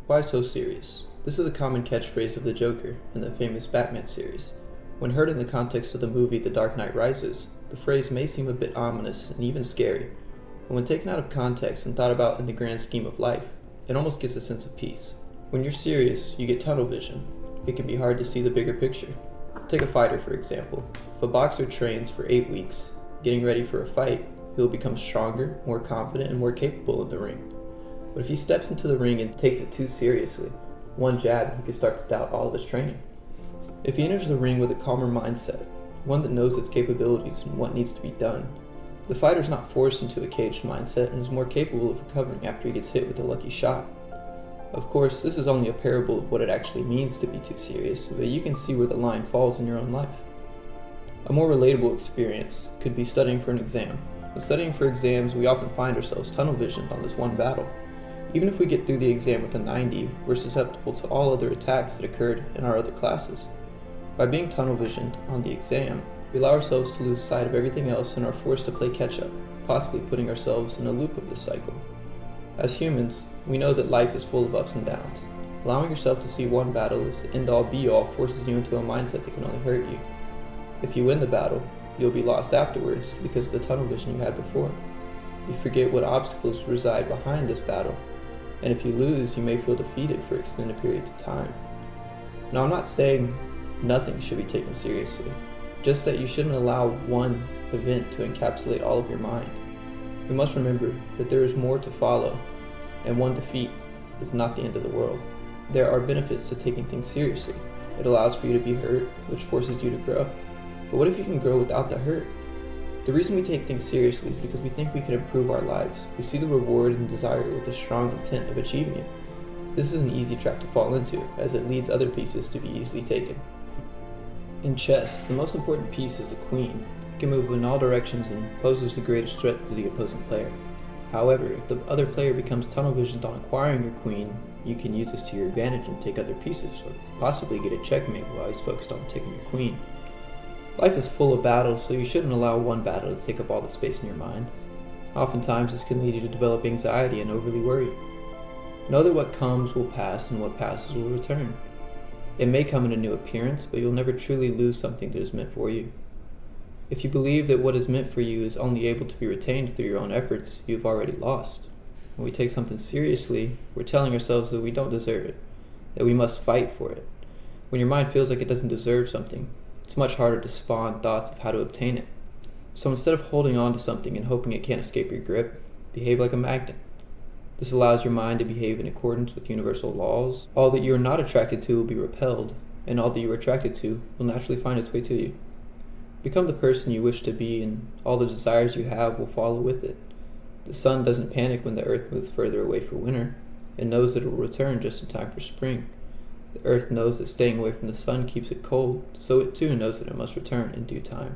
Why so serious? This is a common catchphrase of the Joker in the famous Batman series. When heard in the context of the movie The Dark Knight Rises, the phrase may seem a bit ominous and even scary, but when taken out of context and thought about in the grand scheme of life, it almost gives a sense of peace. When you're serious, you get tunnel vision. It can be hard to see the bigger picture. Take a fighter, for example. If a boxer trains for 8 weeks, getting ready for a fight, he will become stronger, more confident, and more capable in the ring. But if he steps into the ring and takes it too seriously, one jab, he could start to doubt all of his training. If he enters the ring with a calmer mindset, one that knows its capabilities and what needs to be done, the fighter is not forced into a caged mindset and is more capable of recovering after he gets hit with a lucky shot. Of course, this is only a parable of what it actually means to be too serious, but you can see where the line falls in your own life. A more relatable experience could be studying for an exam. When studying for exams, we often find ourselves tunnel visioned on this one battle. Even if we get through the exam with a 90, we're susceptible to all other attacks that occurred in our other classes. By being tunnel visioned on the exam, we allow ourselves to lose sight of everything else and are forced to play catch up, possibly putting ourselves in a loop of this cycle. As humans, we know that life is full of ups and downs. Allowing yourself to see one battle as the end-all be-all forces you into a mindset that can only hurt you. If you win the battle, you'll be lost afterwards because of the tunnel vision you had before. You forget what obstacles reside behind this battle, and if you lose, you may feel defeated for extended periods of time. Now, I'm not saying nothing should be taken seriously, just that you shouldn't allow one event to encapsulate all of your mind. We must remember that there is more to follow, and one defeat is not the end of the world. There are benefits to taking things seriously. It allows for you to be hurt, which forces you to grow. But what if you can grow without the hurt? The reason we take things seriously is because we think we can improve our lives. We see the reward and desire with a strong intent of achieving it. This is an easy trap to fall into, as it leads other pieces to be easily taken. In chess, the most important piece is the queen. It can move in all directions and poses the greatest threat to the opposing player. However, if the other player becomes tunnel visioned on acquiring your queen, you can use this to your advantage and take other pieces, or possibly get a checkmate while he's focused on taking your queen. Life is full of battles, so you shouldn't allow one battle to take up all the space in your mind. Oftentimes, this can lead you to develop anxiety and overly worry. Know that what comes will pass and what passes will return. It may come in a new appearance, but you'll never truly lose something that is meant for you. If you believe that what is meant for you is only able to be retained through your own efforts, you've already lost. When we take something seriously, we're telling ourselves that we don't deserve it, that we must fight for it. When your mind feels like it doesn't deserve something, it's much harder to spawn thoughts of how to obtain it. So instead of holding on to something and hoping it can't escape your grip, behave like a magnet. This allows your mind to behave in accordance with universal laws. All that you are not attracted to will be repelled, and all that you are attracted to will naturally find its way to you. Become the person you wish to be, and all the desires you have will follow with it. The sun doesn't panic when the earth moves further away for winter. It knows that it will return just in time for spring. The earth knows that staying away from the sun keeps it cold, so it too knows that it must return in due time.